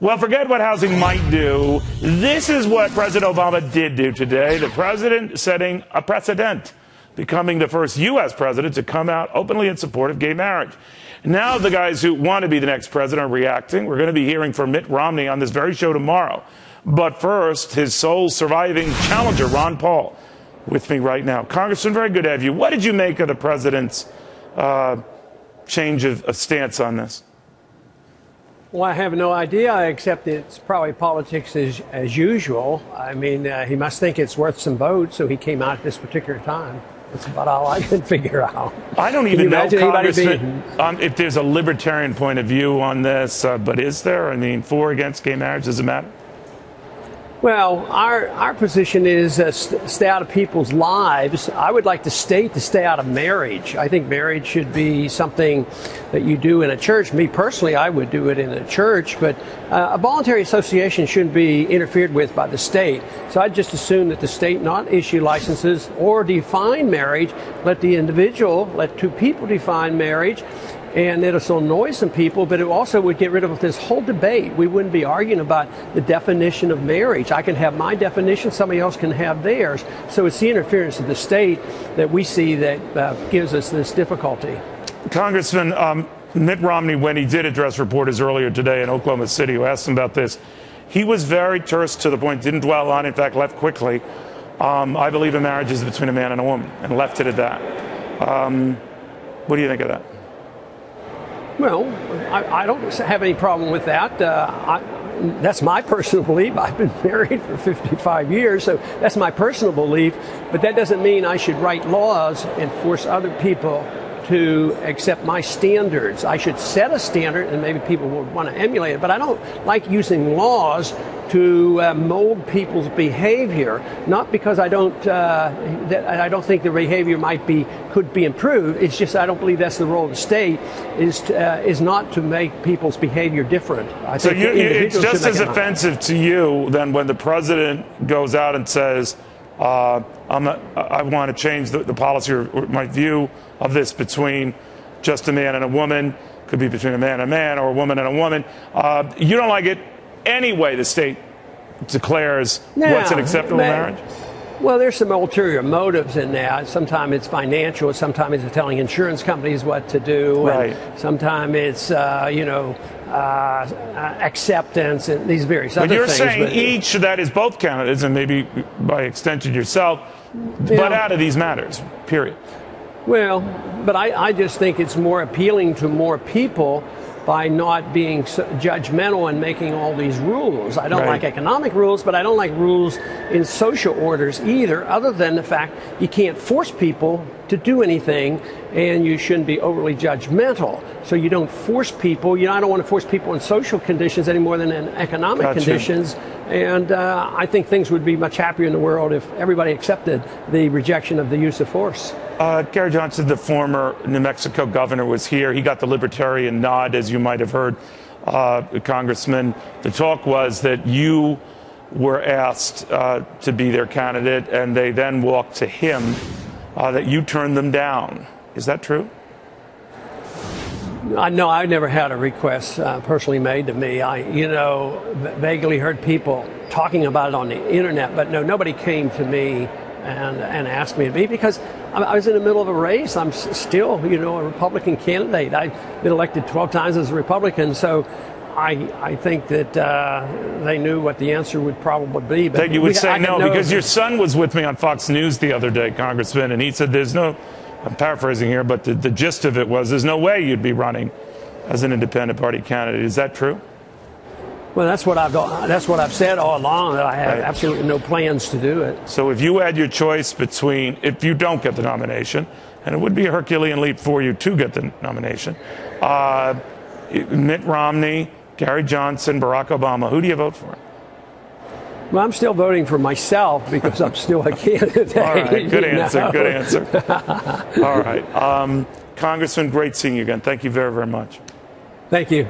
Well, forget what housing might do. This is what President Obama did do today. The president setting a precedent, becoming the first U.S. president to come out openly in support of gay marriage. Now the guys who want to be the next president are reacting. We're going to be hearing from Mitt Romney on this very show tomorrow. But first, his sole surviving challenger, Ron Paul, with me right now. Congressman, very good to have you. What did you make of the president's change of stance on this? Well, I have no idea, except it's probably politics as usual. I mean, he must think it's worth some votes, so he came out at this particular time. That's about all I can figure out. I don't even know, Congressman, if there's a libertarian point of view on this, but is there? I mean, for or against gay marriage, does it matter? Well, our position is stay out of people's lives. I would like the state to stay out of marriage. I think marriage should be something that you do in a church. Me personally, I would do it in a church, but a voluntary association shouldn't be interfered with by the state. So I'd just assume that the state not issue licenses or define marriage, let the individual, let two people define marriage. And it'll annoy some people, but it also would get rid of this whole debate. We wouldn't be arguing about the definition of marriage. I can have my definition, somebody else can have theirs. So it's the interference of the state that we see that gives us this difficulty. Congressman, Mitt Romney, when he did address reporters earlier today in Oklahoma City, who asked him about this, he was very terse to the point, didn't dwell on it, in fact, left quickly. I believe a marriage is between a man and a woman, and left it at that. What do you think of that? Well, I don't have any problem with that. That's my personal belief. I've been married for 55 years, so that's my personal belief. But that doesn't mean I should write laws and force other people to accept my standards. I should set a standard, and maybe people would want to emulate it. But I don't like using laws to mold people's behavior. Not because I don't think the behavior could be improved. It's just I don't believe that's the role of the state. Is not to make people's behavior different. So it's just as offensive to you than when the president goes out and says, I want to change the policy or my view of this between just a man and a woman, could be between a man and a man or a woman and a woman. You don't like it anyway the state declares what's an acceptable marriage? Well, there's some ulterior motives in that. Sometimes it's financial. Sometimes it's telling insurance companies what to do. Right. And sometimes it's, acceptance and these various other things. But you're saying each, that is both candidates, and maybe by extension yourself, but out of these matters, period. Well, but I just think it's more appealing to more people by not being judgmental and making all these rules. I don't like economic rules, but I don't like rules in social orders either, other than the fact you can't force people to do anything, and you shouldn't be overly judgmental. So you don't force people. I don't want to force people in social conditions any more than in economic conditions. And I think things would be much happier in the world if everybody accepted the rejection of the use of force. Gary Johnson, the former New Mexico governor, was here. He got the libertarian nod, as you might have heard, Congressman. The talk was that you were asked to be their candidate, and they then walked to him, that you turned them down. Is that true? No, I never had a request personally made to me. I, vaguely heard people talking about it on the internet, but no, nobody came to me and asked me to be, because I was in the middle of a race. I'm still, a Republican candidate. I've been elected 12 times as a Republican, so I think that they knew what the answer would probably be. But that you would say no, because your son was with me on Fox News the other day, Congressman, and he said there's no, I'm paraphrasing here, but the gist of it was there's no way you'd be running as an independent party candidate. Is that true? Well, that's what I've said all along, that I have absolutely no plans to do it. So if you had your choice between, if you don't get the nomination, and it would be a Herculean leap for you to get the nomination, Mitt Romney, Gary Johnson, Barack Obama, who do you vote for? Well, I'm still voting for myself because I'm still a candidate. All right, good answer, good answer. All right. Congressman, great seeing you again. Thank you very, very much. Thank you.